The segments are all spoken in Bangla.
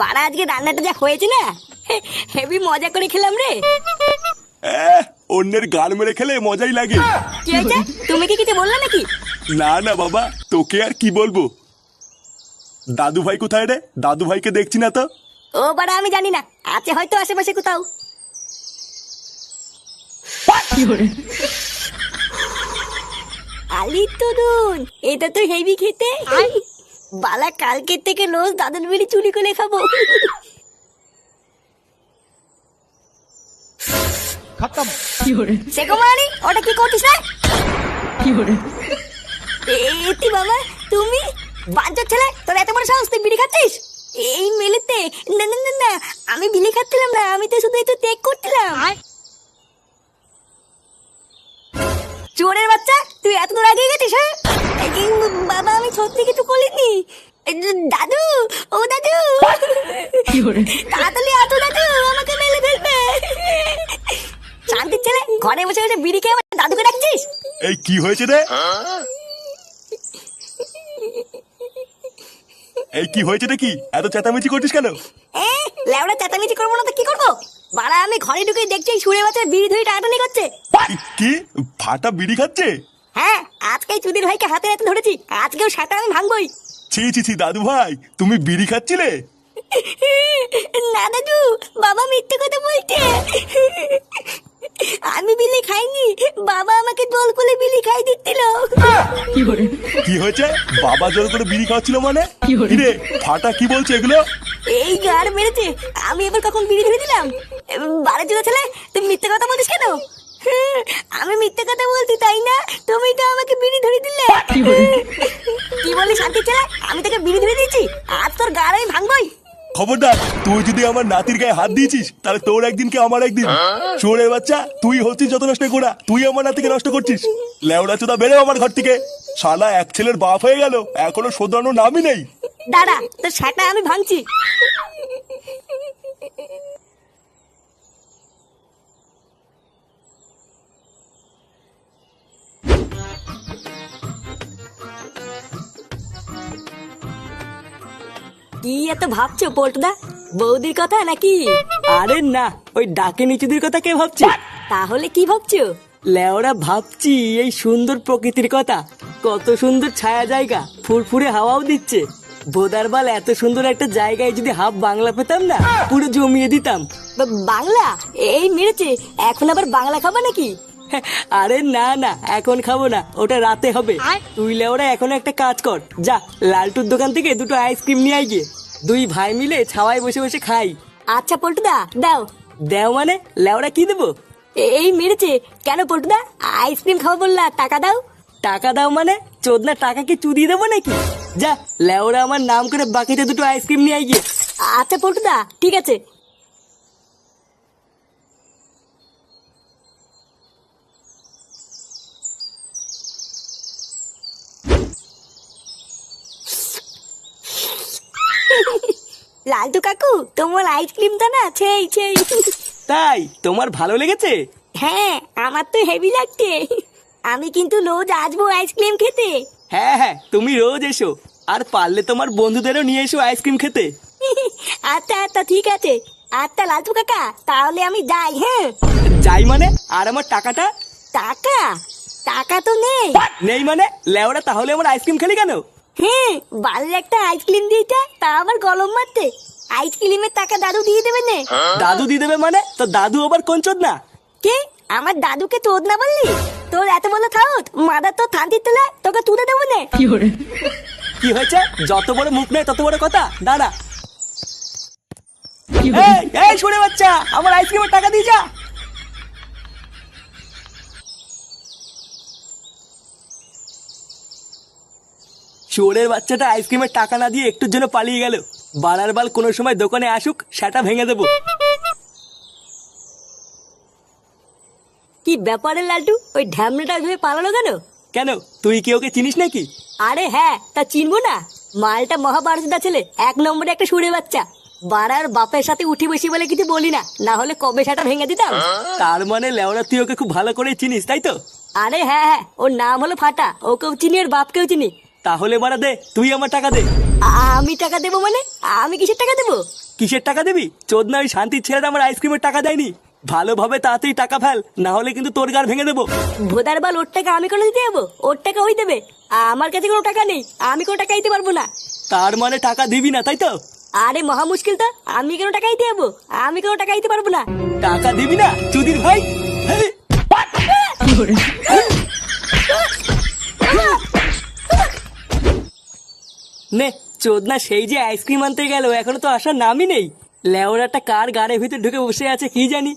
বাড়া আজকে রান্নাটা যা হয়েছে না, হেভি মজা করে খেলাম রে। অন্যের গাল মেরে খেলে মজাই লাগে। কি হয়েছে? তুমি কি কিছু বললে নাকি? না না বাবা, তোকে আর কি বলবো। দাদু ভাই কোথায় রে? দাদু ভাইকে দেখছি না তো। ও বাড়া আমি জানি না, আছে হয়তো আশেপাশে কোথাও। আলি তরুণ, এটা তো হেভি খেতে। বালা কালকে থেকে রোজ দাদুর বিড়ি চুরি করে খাবো। খতম। সে কুমারী, ওটা কি করছিস রে? এতি বাবা, তুমি বাঞ্চোর ছেলে, তোর এত বড় সাহস, তুই বিড়ি খাচ্ছিস এই মেলেতে? না না না না, আমি বিড়ি খাচ্ছিলাম না, আমি তো শুধু একটু টেক করছিলাম। চোরের বাচ্চা, তুই এত দূর আগে গেছিস? হ্যাঁ বাবা, আমি সত্যি কিছু বলিনি। দাদু, ও দাদু, তাড়াতাড়ি আসো দাদু, আমাকে মেলে ফেলবে। শান্তির ছেলে, ঘরে বসে বসে বিড়ি খেয়ে আমার দাদুকে ডাকছিস? এই কি হয়েছে রে? এই কি হয়েছে রে? কি এত চেঁচামেচি করছিস কেন? লেওড়া চেঁচামেচি করবো না তো কি করবো? বাড়া আমি ঘরে ঢুকে দেখছি সুরে বাচ্চা বিড়ি ধরে টানাটানি করছে। কি ফাটা বিড়ি খাচ্ছে? হ্যাঁ, আজকেই চুদির ভাইকে হাতে হাতে ধরেছি, আজকেও সেটা আমি ভাঙবই। ছি ছি ছি, দাদু ভাই তুমি বিড়ি খাচ্ছিলে? না দাদু, বাবা মিথ্যে কথা বলছে। আমি বিলি খাইনি, বাবা আমাকে দোল করে বিলি খাই দিচ্ছিল। কি হয়েছে? বাবা জোর করে বিড়ি খাওয়াচ্ছিল মানে? কি রে ফাটা কি বলছে এগুলো? এই গার মেরেছে, আমি এবার কখন বিড়ি ধরে দিলাম? বারে জোড়া ছেলে, তুমি মিথ্যে কথা বলছিস কেন? আমি মিথ্যে কথা বলছি তাই না? তুমি তো আমাকে বিড়ি ধরে দিলে। কি বলি শান্তি ছেলে, আমি তোকে বিড়ি ধরে দিয়েছি, আজ তোর গার আমি ভাঙবই। খবরদার, তুই যদি আমার নাতির গায়ে হাত দিয়েছিস তাহলে তোর একদিন কি আমার একদিন। চোরের বাচ্চা, তুই হচ্ছিস যত নষ্ট করা, তুই আমার নাতিকে নষ্ট করছিস। লেওড়া চোদা, বেরো আমার ঘর থেকে। শালা এক ছেলের বাপ হয়ে গেল, এখনো শোধরানোর নামই নেই। দাঁড়া, তোর সেটা আমি ভাঙছি। কি এত ভাবছো পল্টুদা? বৌদির কথা নাকি? আরে না, ওই ডাকে নিচুদের কথা কে ভাবছে? তাহলে কি ভাবছো? লেওরা ভাবছি এই সুন্দর প্রকৃতির কথা। কত সুন্দর ছায়া জায়গা, ফুরফুরে হাওয়াও দিচ্ছে। বোদারবাল, এত সুন্দর একটা জায়গায় যদি হাফ বাংলা পেতাম না, পুরো জমিয়ে দিতাম। বাংলা? এই মেরেছে, এখন আবার বাংলা খাবা নাকি? আরে না না, এখন খাবো না, ওটা রাতে হবে। তুই লেওরা এখন একটা কাজ কর, যা লালটুর দোকান থেকে দুটো আইসক্রিম নিয়ে আয় গিয়ে। দুই ভাই মিলে ছাওয়ায় বসে বসে খাই। আচ্ছা পল্টুদা, দাও। দেও মানে? লেওরা কি দেবো? এই মেরেছে, কেন পল্টুদা? আইসক্রিম খাবো বললা, টাকা দাও। টাকা দাও মানে? চোদনা টাকা কি চুদিয়ে দেবো নাকি? যা লেওরা আমার নাম করে বাকিতে দুটো আইসক্রিম নিয়ে আয় গিয়ে। আচ্ছা পল্টুদা, ঠিক আছে। লালটু কাকু, তোমার আইসক্রিমটা না সেই সেই। তাই তোমার ভালো লেগেছে? হ্যাঁ, আমার তো হেভি লাগছে। আমি কিন্তু রোজ আসবো আইসক্রিম খেতে। হ্যাঁ হ্যাঁ, তুমি রোজ এসো, আর পারলে তোমার বন্ধুদেরও নিয়ে এসো আইসক্রিম খেতে। আচ্ছা আচ্ছা, ঠিক আছে। আচ্ছা লালটু কাকা, তাহলে আমি যাই। হ্যাঁ যাই মানে? আর আমার টাকাটা? টাকা? টাকা তো নেই। নেই মানে? লেওরা তাহলে আমার আইসক্রিম খেলি কেন? হ্যাঁ, বাড়ির একটা আইসক্রিম দিয়েছে, তা আমার গলম মারতে। আইসক্রিমের টাকা দাদু দিয়ে দেবে নে। দাদু দিয়ে দেবে মানে? তো দাদু আবার কোন চোদনা? কে? আমার দাদুকে তোর না বললি? তোর এত বড় থাউত, মাদার তো থান্তির তোলা, তোকে তুলে দেবো নে। কি হয়েছে? যত বড় মুখ নেই তত বড় কথা। দাঁড়া। এই শুনে বাচ্চা, আমার আইসক্রিমের টাকা দিয়ে যা। চোরের বাচ্চাটা আইসক্রিমের টাকা না দিয়ে একটুর জন্য পালিয়ে গেল। বাড়ার বাল কোনো সময় দোকানে আসুক, সেটা ভেঙে দেবো। কি ব্যাপারে লালটু, ওই ঢ্যামনাটা ধরে পালালো কেন? কেন, তুই কি ওকে চিনিস নাকি? আরে হ্যাঁ, তা চিনবো না? মালটা মহাভারতদা ছেলে, এক নম্বরে একটা সুরে বাচ্চা। বাড়ার বাপের সাথে উঠি বসি বলে কিছু বলি না, না হলে কবে সেটা ভেঙে দিতাম। তার মানে লেওরা তুই ওকে খুব ভালো করে চিনিস, তাই তো? আরে হ্যাঁ হ্যাঁ, ওর নাম হলো ফাটা, ওকেও চিনি, ওর বাপকেও চিনি। তাহলে বাড়া দে, তুই আমার টাকা দে। আমি টাকা দেবো মানে? আমি কিসের টাকা দেবো? কিসের টাকা দিবি? চোদনা ওই শান্তির ছেলেটা আমার আইসক্রিমের টাকা দেয়নি। ভালোভাবে তাড়াতাড়ি টাকা ফেল, না হলে কিন্তু তোর গাড় ভেঙে দেবো। ভোদার বাল, ওর টাকা আমি কোনো দিতে যাবো? ওর টাকা ওই দেবে, আমার কাছে কোনো টাকা নেই, আমি কোনো টাকা দিতে পারবো না। তার মানে টাকা দিবি না, তাই তো? আরে মহা মুশকিল তো, আমি কেন টাকা দিতে যাবো? আমি কোনো টাকা দিতে পারবো না। টাকা দিবি না চুদির ভাই? হেই! নে চোদনা সেই যে আইসক্রিম আনতে গেল, এখনো তো আসার নামই নেই। লেওরাটা কার গাড়ির ভিতর ঢুকে বসে আছে কি জানি।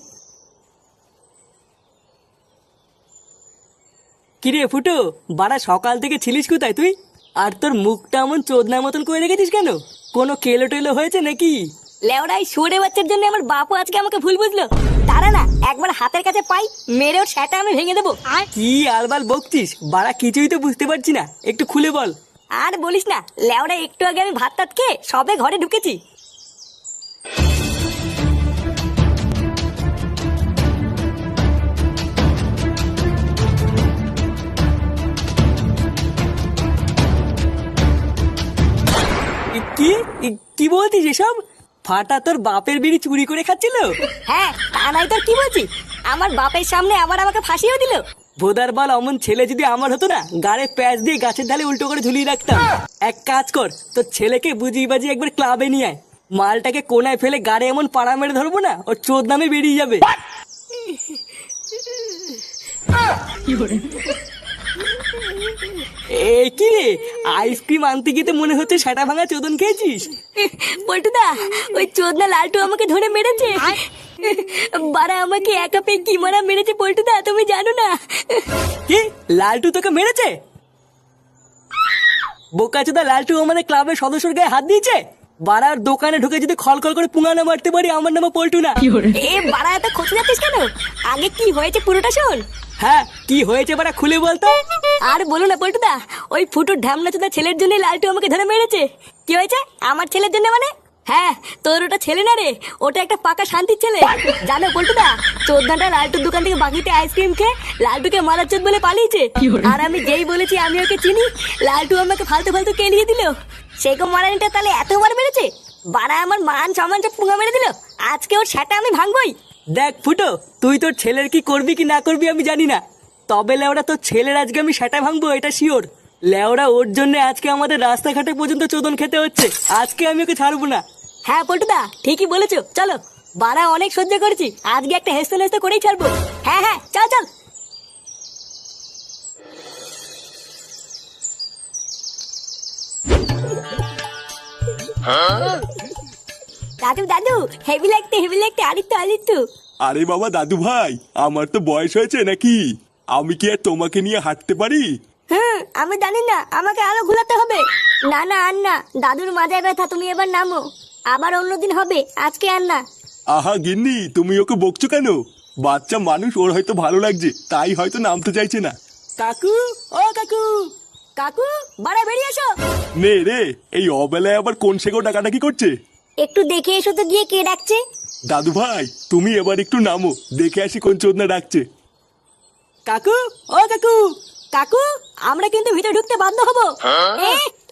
কিরে ফুটো, বাড়া সকাল থেকে ছিলিস কোথায় তুই? আর তোর মুখটা এমন চোদনার মতন করে রেখেছিস কেন? কোনো কেলো টেলো হয়েছে নাকি? লেওড়াই সরে বাচ্চার জন্য আমার বাপু আজকে আমাকে ভুল বুঝলো। তারা না, একবার হাতের কাছে পাই মেরে ওর সেটা আমি ভেঙে দেবো। কি আলবাল বকছিস বাড়া? কিছুই তো বুঝতে পারছি না, একটু খুলে বল। আর বলিস না লেওড়া, একটু আগে আমি ভাত টাত খেয়ে সবে ঘরে ঢুকেছি। কি কি বলছিস এসব? ফাটা তোর বাপের বিড়ি চুরি করে খাচ্ছিল? হ্যাঁ, তা নাই তোর কি বলছি? আমার বাপের সামনে আবার আমাকে ফাঁসিও দিল। ভোদার বাল, অমন ছেলে যদি আমার হতো না, গাড়ে প্যাচ দিয়ে গাছের ঢালে উল্টো করে ঝুলিয়ে রাখতাম। এক কাজ কর, তোর ছেলেকে বুঝিয়ে বাজিয়ে একবার ক্লাবে নিয়ে আয়। মালটাকে কোনায় ফেলে গাড়ি এমন পাড়া মেরে ধরবো না, ওর চোদ নামে বেরিয়ে যাবে। এ কি রে, আইসক্রিম আনতে গিয়ে তো মনে হচ্ছে সেটা ভাঙা চোদন খেয়েছিস। পল্টুদা, ওই চোদনা লালটু আমাকে ধরে মেরেছে। বারা আমাকে একা পেয়ে কি মারা মেরেছে পল্টুদা, তুমি জানো না? কি, লালটু তোকে মেরেছে? বোকাচোদা, লালটু আমাদের ক্লাবের সদস্যর গায়ে হাত দিয়েছে? বাড়ার দোকানে ঢুকে যদি খলখল করে পুঙ্গানো মারতে পারি, আমার নামে পল্টু না। এ বারা, এত খোঁজে যাচ্ছিস কেন? আগে কি হয়েছে পুরোটা শোন। হ্যাঁ, কি হয়েছে বাড়া খুলে বলতো। আর বলো না পল্টুদা, ওই ফুটুর ঢামনা চোদা ছেলের জন্য লালটু আমাকে ধরে মেরেছে। কি হয়েছে আমার ছেলের জন্য মানে? হ্যাঁ, তোর ওটা ছেলে না রে, ওটা একটা পাকা শান্তির ছেলে। জানো পল্টুদা, চোদ্দাটা লালটুর দোকান থেকে বাকিতে আইসক্রিম খেয়ে লালটুকে মারার চোদ বলে পালিয়েছে। আর আমি যেই বলেছি আমি ওকে চিনি, লালটু আমাকে ফালতু ফালতু কেলিয়ে দিল। সেরকম মারানিটা তাহলে এতবার মেরেছে? বাড়া আমার মান সম্মান সব পুঙ্গা মেরে দিল। আজকে ওর সেটা আমি ভাঙবই। দেখ ফুটো, তুই তোর ছেলের কি করবি কি না করবি আমি জানি না, তবে লেওরা তোর ছেলের আজকে আমি সেটা ভাঙবো, এটা শিওর। লেওরা ওর জন্য আজকে আমাদের রাস্তাঘাটে পর্যন্ত চোদন খেতে হচ্ছে। আজকে আমি ওকে ছাড়বো না। হ্যাঁ পল্টুদা, ঠিকই বলেছো, চলো। বাড়া অনেক সহ্য করেছি, আজকে একটা হেসতে হেসতে করেই ছাড়বো। হ্যাঁ হ্যাঁ, চল চল। দাদু দাদু, হেভি লাগতে আরিত্তু। আরে বাবা দাদু ভাই, আমার তো বয়স হয়েছে নাকি? আমি কি আর তোমাকে নিয়ে হাঁটতে পারি? আমি জানি না, আমাকে আরো ঘুরাতে হবে। না না, আর না, দাদুর মাজায় ব্যথা, তুমি এবার নামো। আবার অন্যদিন হবে, আজকে আর না। আহা গিন্নি, তুমি ওকে বকছো কেন? বাচ্চা মানুষ, ওর হয়তো ভালো লাগছে, তাই হয়তো নামতে চাইছে না। কাকু, ও কাকু। কাকু, বাড়া বেরিয়ে এসো। নে রে, এই অবেলায় আবার কোন সেগো ডাকাডাকি করছে? একটু দেখে এসো তো গিয়ে কে ডাকছে। দাদু ভাই, তুমি এবার একটু নামো, দেখে আসি কোন চোদনা ডাকছে। কাকু, ও কাকু। কাকু, আমরা কিন্তু ভিতরে ঢুকতে বাধ্য হবো।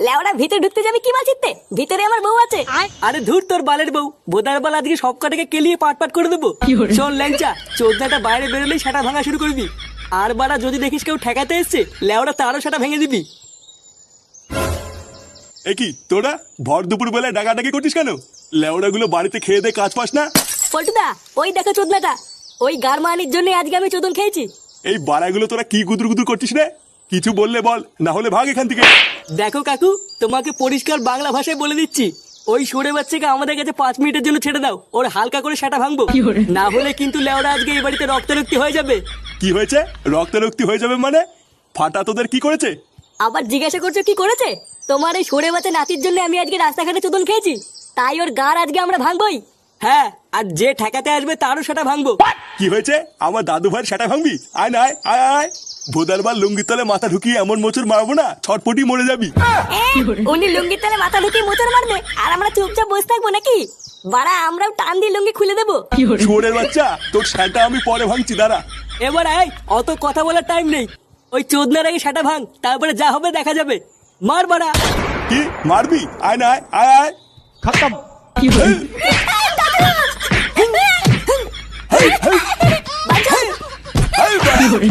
লেওড়া, ভিতরে ঢুকতে যাবে কি মাছিতে? ভিতরে আমার বউ আছে। আরে ধুর তোর বালের বউ, বোদার বাল আজকে সব কটাকে কেলিয়ে পাট পাট করে দেবো। শোন ল্যাংচা, চোদনাটা বাইরে বেরোলেই সেটা ভাঙা শুরু করবি। আর বাড়া যদি দেখিস কেউ ঠেকাতে এসছে, লেওড়া তারও সেটা ভেঙে দিবি। এ কি তোরা ভর দুপুর বেলায় ডাকাডাকি করছিস কেন? লেওড়া গুলো বাড়িতে খেয়ে দে কাজ পাস না? পল্টুদা, ওই দেখো চোদনাটা, ওই গারমানির জন্য আজকে আমি চোদন খেয়েছি। এই বাড়াগুলো তোরা কি গুদুর গুদুর করছিস রে? কিছু বললে বল, না হলে ভাগ এখান থেকে। দেখো কাকু, তোমাকে পরিষ্কার বাংলা ভাষায় বলে দিচ্ছি, ওই সরে বাচ্চাকে আমাদের কাছে 5 মিনিটের জন্য ছেড়ে দাও, ওর হালকা করে সেটা ভাঙবো। না হলে কিন্তু লেওড়া আজকে এই বাড়িতে রক্তারক্তি হয়ে যাবে। কি হয়েছে? রক্তারক্তি হয়ে যাবে মানে? ফাটা তোদের কি করেছে? আবার জিজ্ঞাসা করছো কি করেছে? তোমার এই সরে বাচ্চা নাতির জন্য আমি আজকে রাস্তাঘাটে চোদন খেয়েছি, তাই ওর গার আজকে আমরা ভাঙবই। হ্যাঁ, আর যে ঠেকাতে আসবে তারও সেটা ভাঙবো। কি হয়েছে? আমার দাদু ভাইয়ের সেটা ভাঙবি? আয় না, আয় আয় আয়। ভোদারবার লুঙ্গির তলে মাথা ঢুকিয়ে এমন মোচড় মারবো না, ছটপটি মরে যাবি। উনি লুঙ্গির তলে মাথা ঢুকিয়ে মোচড় মারবে, আর আমরা চুপচাপ বসে থাকবো নাকি? বাড়া, আমরাও টান দিয়ে লুঙ্গি খুলে দেবো। শুয়োরের বাচ্চা, তোর সেটা আমি পরে ভাঙছি, দাঁড়া। এবার আয়, অত কথা বলার টাইম নেই। ওই চোদনার আগে সেটা ভাঙ, তারপরে যা হবে দেখা যাবে। মার বাড়া। কি মারবি? আয় না, আয় আয় আয়। खत्म। হেই, হেই, হেই, বাড়ি।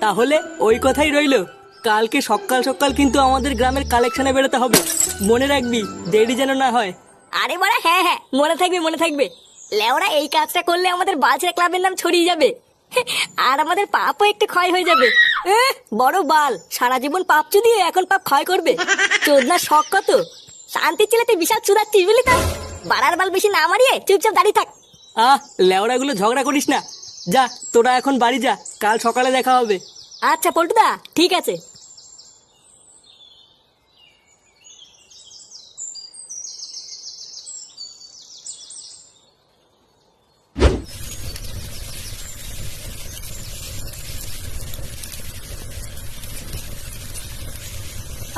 তাহলে ওই কথাই রইলো, কালকে সকাল সকাল কিন্তু আমাদের গ্রামের কালেকশনে বেরোতে হবে। মনে রাখবি, দেরি যেন না হয়। আরে বাড়া, হ্যাঁ হ্যাঁ, মনে থাকবে মনে থাকবে। লেওরা এই কাজটা করলে আমাদের বালছেড়া ক্লাবের নাম ছড়িয়ে যাবে, আর আমাদের পাপও একটু ক্ষয় হয়ে যাবে। বড় বাল, সারা জীবন পাপ চুদিয়ে এখন পাপ ক্ষয় করবে। চোদনা শখ কত! শান্তির ছেলে তুই বিশাল চুদাচ্ছিস বুঝলি তো। বাড়ার বাল বেশি না মারিয়ে চুপচাপ দাঁড়িয়ে থাক। লেওড়াগুলো ঝগড়া করিস না। যা, তোরা এখন বাড়ি যা, কাল সকালে দেখা হবে। আচ্ছা পল্টুদা, ঠিক আছে।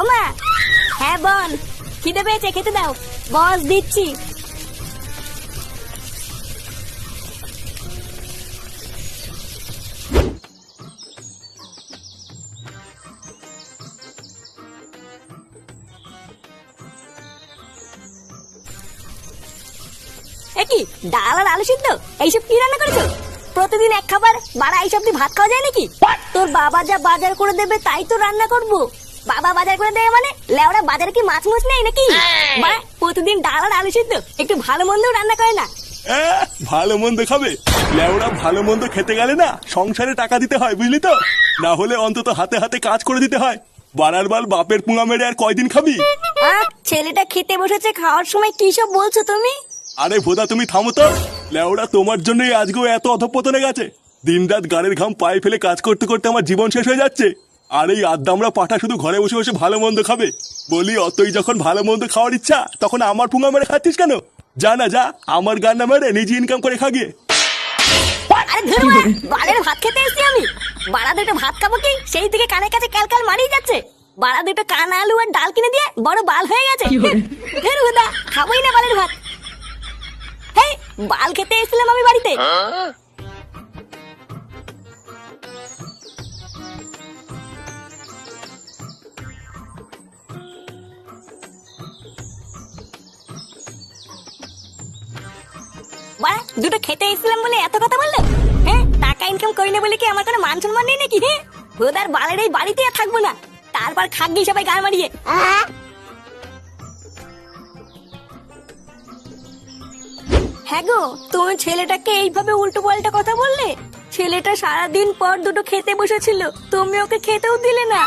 ওমা, হ্যাঁ বল, খিদে পেয়েছে, খেতে দাও। বস, দিচ্ছি। কি ডাল আর আলু সিদ্ধ, এইসব কি রান্না করেছো? প্রতিদিন এক খাবার, বাড়া এইসব দিয়ে ভাত খাওয়া যায় নাকি? তোর বাবা যা বাজার করে দেবে তাই তো রান্না করবো। বাবা বাজার করে দেবে মানে লেওরা বাজারে কি মাছ মুছ নেই নাকি? বাড়া প্রতিদিন ডাল আর আলু সিদ্ধ, একটু ভালো মন্দও রান্না করে না। ভালো মন্দ খাবে? লেওরা ভালো মন্দ খেতে গেলে না সংসারে টাকা দিতে হয় বুঝলি তো, না হলে অন্তত হাতে হাতে কাজ করে দিতে হয়। বাড়ার বাল বাপের পুঙা মেরে আর কয়দিন খাবি? ছেলেটা খেতে বসেছে, খাওয়ার সময় কি সব বলছো তুমি? আরে ভোদা তুমি থামো তো। লেওরা তোমার জন্যই আজকেও এত অধঃপতনে গেছে। দিনরাত গাড়ির ঘাম পায়ে ফেলে কাজ করতে করতে আমার জীবন শেষ হয়ে যাচ্ছে, আর এই আদ্দামরা পাঠা শুধু ঘরে বসে বসে ভালো মন্দ খাবে। বলি অতই যখন ভালো মন্দ খাওয়ার ইচ্ছা, তখন আমার পুঙা মেরে খাচ্ছিস কেন? যা না যা, আমার গান না মেরে নিজে ইনকাম করে খা গিয়ে। আরে ধরো, বাড়ির ভাত খেতে এসেছি আমি। বাড়া দুটো ভাত খাবো কি, সেই দিকে কানের কাছে ক্যালকাল মারিয়ে যাচ্ছে। বাড়া দুটো কানা আলু আর ডাল কিনে দিয়ে বড় বাল হয়ে গেছে। ধরো দা, খাবোই না বালের ভাত। হেই, বাল খেতে এসেছিলাম আমি বাড়িতে। বাড়া দুটো খেতে এসেছিলাম বলে এত কথা বললো? হ্যাঁ, টাকা ইনকাম করি না বলে কি আমার কোনো মান সম্মান নেই নাকি? হ্যাঁ, ভোদার বালের এই বাড়িতে আর থাকবো না। তারপর খাগি সবাই গান মারিয়ে। হ্যাঁ গো, তুমি ছেলেটাকে এইভাবে উল্টো পাল্টা কথা বললে? ছেলেটা সারাদিন পর দুটো খেতে বসেছিল, তুমি ওকে খেতেও দিলে না।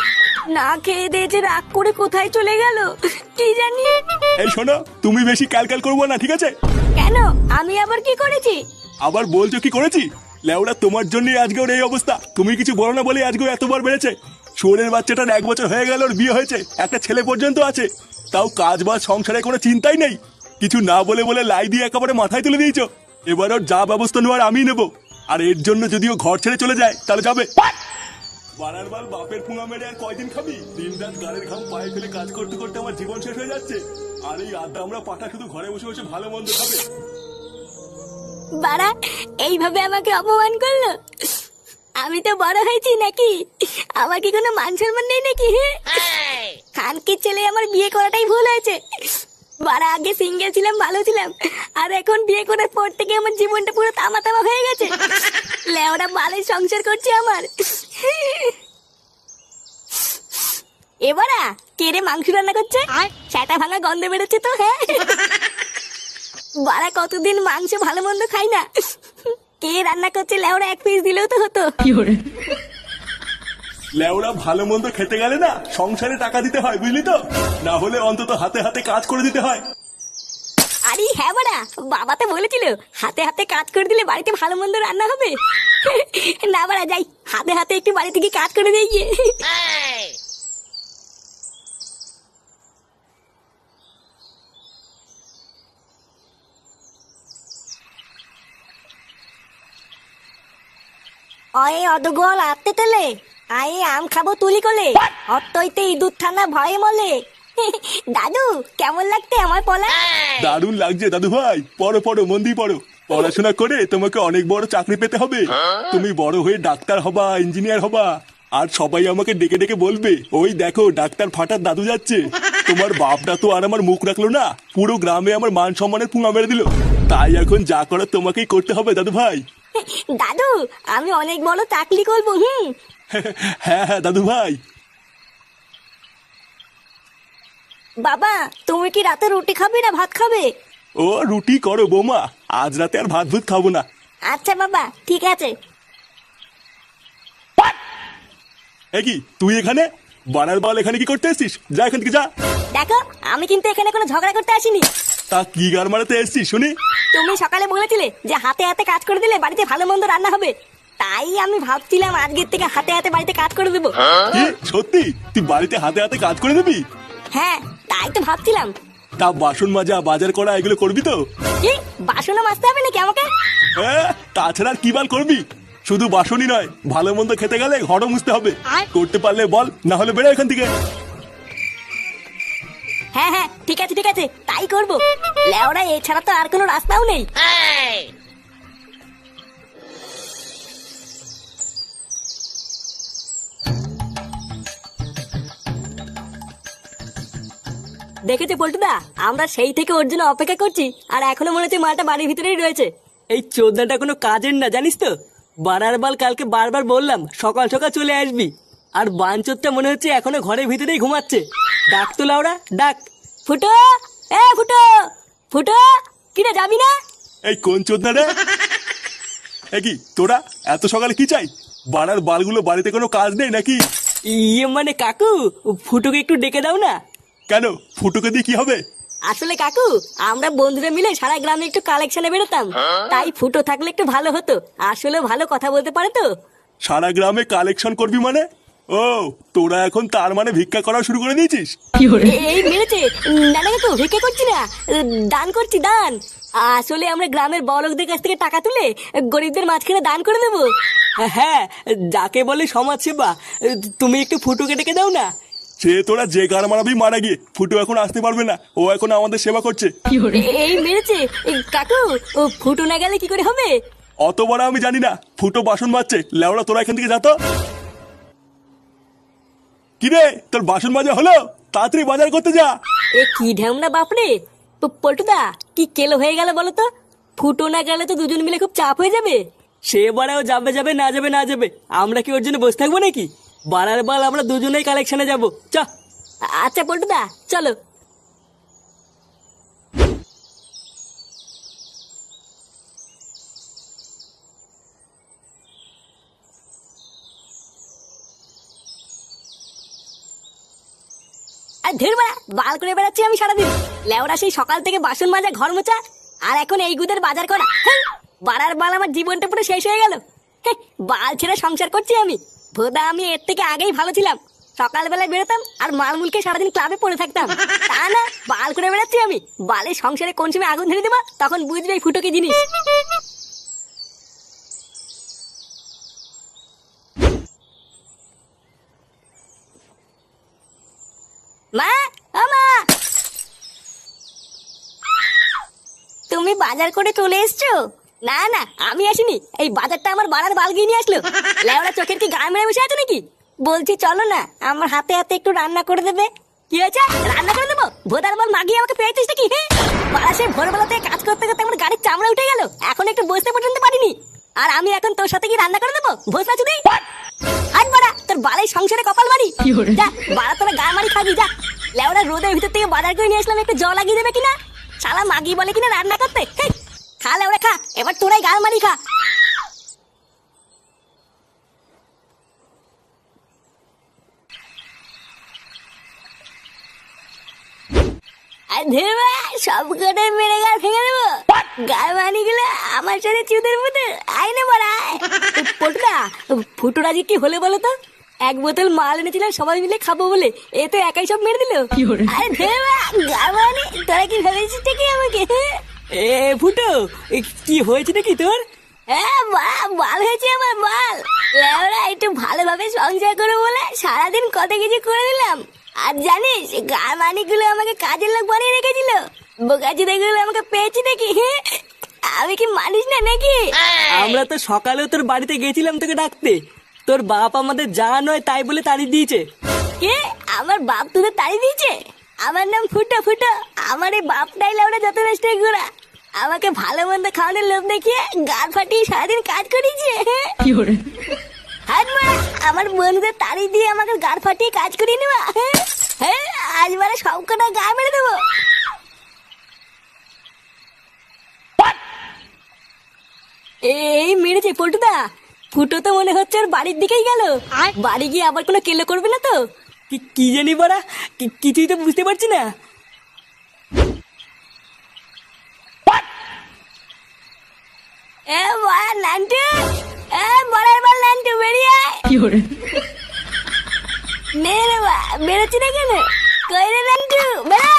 না খেয়ে দিয়ে যে রাগ করে কোথায় চলে গেল কি জানি। এই শোনো, তুমি বেশি ক্যালকাল করবো না, ঠিক আছে? কেন, আমি আবার কি করেছি? আবার বলছো কি করেছি? লেওরা তোমার জন্যই আজকে ওর এই অবস্থা। তুমি কিছু বলো না বলে আজকে এতবার বেড়েছে। শুয়োরের বাচ্চাটার 1 বছর হয়ে গেল, ওর বিয়ে হয়েছে, একটা ছেলে পর্যন্ত আছে, তাও কাজ বাজ সংসারে কোনো চিন্তাই নেই। কিছু না বলে বলে লাই দিয়ে একেবারে মাথায় তুলে দিয়েছো। এবার ওর যা ব্যবস্থা নেওয়ার আমি নেবো, আর এর জন্য যদি ও ঘর ছেড়ে চলে যায় তাহলে যাবে। বাড়ার বাল বাপের পুঙা মেরে আর কয়দিন খাবি? দিনরাত গাড়ির ঘাম পায়ে ফেলে কাজ করতে করতে আমার জীবন শেষ হয়ে যাচ্ছে, আর এই আড্ডা আমরা পাঠা শুধু ঘরে বসে বসে ভালো মন্দ খাবে। বাড়া এইভাবে আমাকে অপমান করলো? আমি তো বড় হয়েছি নাকি? আমার কি কোনো মান সম্মান নেই নাকি? খানকির ছেলে আমার বিয়ে করাটাই ভুল হয়েছে। বাড়া আগে সিঙ্গেল ছিলাম, ভালো ছিলাম, আর এখন বিয়ে করার পর থেকে আমার জীবনটা পুরো তামা তামা হয়ে গেছে। লেওরা বালের সংসার করছে আমার। এবারা কে রে মাংস রান্না করছে? সেটা ভাঙা গন্ধ বেরোচ্ছে তো। হ্যাঁ বাড়া কতদিন মাংস ভালো মন্দ খাই না, কে রান্না করছে? লেওরা এক পিস দিলেও তো হতো। লেওরা ভালো মন্দ খেতে গেলে না সংসারে টাকা দিতে হয় বুঝলি তো, না হলে অন্তত হাতে হাতে কাজ করে দিতে হয়। আরে হ্যাঁ বাড়া, বাবা তো বলেছিল হাতে হাতে কাজ করে দিলে বাড়িতে ভালো মন্দ রান্না হবে। না বাড়া, যাই হাতে হাতে একটু বাড়ি থেকে কাজ করে দিয়ে গিয়ে। অয়ে অদগল আত্তে তেলে আয়ে আম খাবো তুলি কোলে, অত্তইতে ইঁদুর থানা ভয়ে মলে। দাদু কেমন লাগতে আমার পলা? দারুণ লাগছে দাদু ভাই, পড়ো পড়ো, মন দিয়ে পড়ো। পড়াশোনা করে তোমাকে অনেক বড় চাকরি পেতে হবে। তুমি বড় হয়ে ডাক্তার হবা, ইঞ্জিনিয়ার হবা, আর সবাই আমাকে ডেকে ডেকে বলবে, ওই দেখো ডাক্তার ফাটার দাদু যাচ্ছে। তোমার বাপটা তো আর আমার মুখ রাখলো না, পুরো গ্রামে আমার মান সম্মানের পুঙা মেরে দিল। তাই এখন যা করার তোমাকেই করতে হবে দাদু ভাই। দাদু আমি অনেক বড় চাকরি করবো। হ্যাঁ হ্যাঁ দাদু ভাই। বাবা তুমি কি রাতে রুটি খাবে না ভাত খাবে? ও রুটি করো বৌমা, আজ রাতে আর ভাত ভুত খাবো না। আচ্ছা বাবা ঠিক আছে। এ কি তুই এখানে? বানার বল এখানে কি করতে এসছিস? যা এখান থেকে যা। দেখো আমি কিন্তু এখানে কোনো ঝগড়া করতে আসিনি। তা কি গার মারাতে এসছিস শুনি? তুমি সকালে বলেছিলে যে হাতে হাতে কাজ করে দিলে বাড়িতে ভালো মন্দ রান্না হবে, তাই আমি ভাবছিলাম আজকের থেকে হাতে হাতে বাড়িতে কাজ করে দেবো। কি সত্যি তুই বাড়িতে হাতে হাতে কাজ করে দিবি? হ্যাঁ তাই তো ভাবছিলাম। তা বাসন মাজা বাজার করা এগুলো করবি তো? কি বাসনও মাজতে হবে নাকি আমাকে? হ্যাঁ, তাছাড়া আর কি বাল করবি? শুধু বাসনই নয়, ভালো মন্দ খেতে গেলে ঘরও মুছতে হবে। করতে পারলে বল, না হলে বেরো এখান থেকে। হ্যাঁ হ্যাঁ ঠিক আছে ঠিক আছে তাই করবো। লেওরা এছাড়া তো আর কোনো রাস্তাও নেই। দেখেছে পল্টুদা, আমরা সেই থেকে ওর জন্য অপেক্ষা করছি, আর এখনো মনে হচ্ছে মাটা বাড়ির ভিতরেই রয়েছে। এই চোদনাটা কোনো কাজের না জানিস তো। বাড়ার বাল কালকে বারবার বললাম সকাল সকাল চলে আসবি, আর বাঞ্চোরটা মনে হচ্ছে এখনো ঘরের ভিতরেই ঘুমাচ্ছে। ডাক তো লাউড়া ডাক। ফুটো, এ ফুটো, ফুটো, কিরে যাবি না? এই কোন চোদনা রে? এ কি তোরা এত সকালে কি চাই? বাড়ার বালগুলো বাড়িতে কোনো কাজ নেই নাকি? ইয়ে মানে কাকু, ফুটোকে একটু ডেকে দাও না। কেন, ফুটুকে দিয়ে কি হবে? আসলে কাকু আমরা বন্ধুরা মিলে সারা গ্রামে একটু কালেকশনে বেরোতাম, তাই ফুটো থাকলে একটু ভালো হতো। আসলে ভালো কথা বলতে পারে তো। সারা গ্রামে কালেকশন করবি মানে? ও তোরা এখন তার মানে ভিক্ষা করা শুরু করে দিয়েছিস? এই মেরেছে। না না কাকু ভিক্ষা করছি না, দান করছি দান। আসলে আমরা গ্রামের বড়লোকদের কাছ থেকে টাকা তুলে গরিবদের মাঝখানে দান করে দেবো। হ্যাঁ, যাকে বলে সমাজ সেবা। তুমি একটু ফুটোকে ডেকে দাও না। সে তোরা যে গার মারাবি মারা গিয়ে, ফুটু এখন আসতে পারবে না, ও এখন আমাদের সেবা করছে। এই মেরেছে। কাকু ও ফুটো না গেলে কি করে হবে? অত বড় আমি জানি না, ফুটো বাসন মাজছে। লেওড়া তোরা এখান থেকে যা তো। কিরে তোর বাসন মাজা হলো? তাড়াতাড়ি বাজার করতে যা। এ কি ঢ্যামনা বাপরে। পল্টুদা কি কেলো হয়ে গেল বলো তো? ফুটো না গেলে তো দুজন মিলে খুব চাপ হয়ে যাবে। সে বাড়াও যাবে যাবে না যাবে না যাবে, আমরা কি ওর জন্য বসে থাকবো নাকি? বাড়ার বাল আমরা দুজনেই কালেকশনে যাবো। চ। আচ্ছা পল্টুদা চলো। আর ধের বেড়া বাল করে বেড়াচ্ছি আমি সারাদিন। লেওরা সেই সকাল থেকে বাসন মাজা ঘর মোছা, আর এখন এই গুদের বাজার করা। বাড়ার বাল আমার জীবনটা পুরো শেষ হয়ে গেল। বাল ছেড়ে সংসার করছি আমি। ভোদা আমি এর থেকে আগেই ভালো ছিলাম। সকালবেলায় বেরোতাম আর মালমুলকে সারাদিন ক্লাবে পড়ে থাকতাম। তা না বাল করে বেড়াচ্ছি আমি। বালের সংসারে কোন সময় আগুন ধরে দেবা তখন বুঝবে এই ফুটো কি জিনিস। মা, ও মা, তুমি বাজার করে চলে এসছো? না না আমি আসিনি, এই বাজারটা আমার বাড়ার বাল গিয়ে নিয়ে আসলো। লেওরা চোখের কি গায়ে মেরে বসে আছে নাকি? বলছি চলো না আমার হাতে হাতে একটু রান্না করে দেবে। কি হয়েছে রান্না করে দেবো? ভোদার বল মাগিয়ে আমাকে পেয়েছিস নাকি? বাড়া সে ভোরবেলাতে কাজ করতে করতে আমার গাড়ির চামড়া উঠে গেল, এখন একটু বসতে পর্যন্ত পারিনি, আর আমি এখন তোর সাথে কি রান্না করে দেবো? ভোসলা চুদি হাট বাড়া, তোর বালের সংসারে কপাল মারি। যা বাড়া তোরা গা মারি খাবি যা। লেওরা রোদের ভিতর থেকে বাজার করে নিয়ে আসলাম, একটু জল লাগিয়ে দেবে কিনা? শালা মাগি বলে কিনা রান্না করতে। খা লেওরা খা, এবার তোরাই গাল মারি খা। আর ধেরবা সব কটা মেরে গাল ভেঙে দেবো। গাল মানি গুলো আমার সাথে চুদের মতো আইনে মারায়। পটুদা ফুটোরা যে কি হলে বলো তো? এক বোতল মাল এনেছিলাম সবাই মিলে খাবো বলে, এ তো একাই সব মেরে দিল। আরে ধেরবা গাল মানি, তোরা কি ভেবেছিস কি আমাকে? এ ফুটো, কি হয়েছে নাকি তোর? হ্যাঁ মাল হয়েছে আমার মাল। লেওরা একটু ভালোভাবে সংসার করে বলে সারাদিন কত কিছু করে দিলাম। আর জানিস গার মানিকগুলো আমাকে কাজের লোক বানিয়ে রেখেছিল। বোকাচোদাগুলো আমাকে পেয়েছি নাকি? আমি কি মানিস না নাকি? আমরা তো সকালেও তোর বাড়িতে গেছিলাম তোকে ডাকতে, তোর বাপ আমাদের যা নয় তাই বলে তাড়িয়ে দিয়েছে। কে? আমার বাপ তোদের তাড়িয়ে দিয়েছে? আমার নাম ফুটো ফুটো। আমার এই বাপটাই লাউড়া যত নষ্ট ঘোরা। আমাকে ভালো মন্দ খাওয়ানোর লোভ দেখিয়ে গাল ফাটিয়ে সারাদিন কাজ করিয়েছে। হাত মা, আমার বন্ধুদের তাড়িয়ে দিয়ে আমাকে গাল ফাটিয়ে কাজ করিয়ে নেওয়া। হ্যাঁ, আজ বারে সব কটা গা মেরে দেবো। এই মেরেছে পল্টুদা। ফুটো তো মনে হচ্ছে ওর বাড়ির দিকেই গেল। বাড়ি গিয়ে আবার কোনো কেলো করবে না তো? কি জানি বাড়া, কিছুই তো বুঝতে পারছি না। এ বাড়া নান্টু, এ বড়ার বল নান্টু বেরিয়ে আয়। নে রে বা, বেরোচ্ছি না কেন? কই রে নান্টু, বেড়া।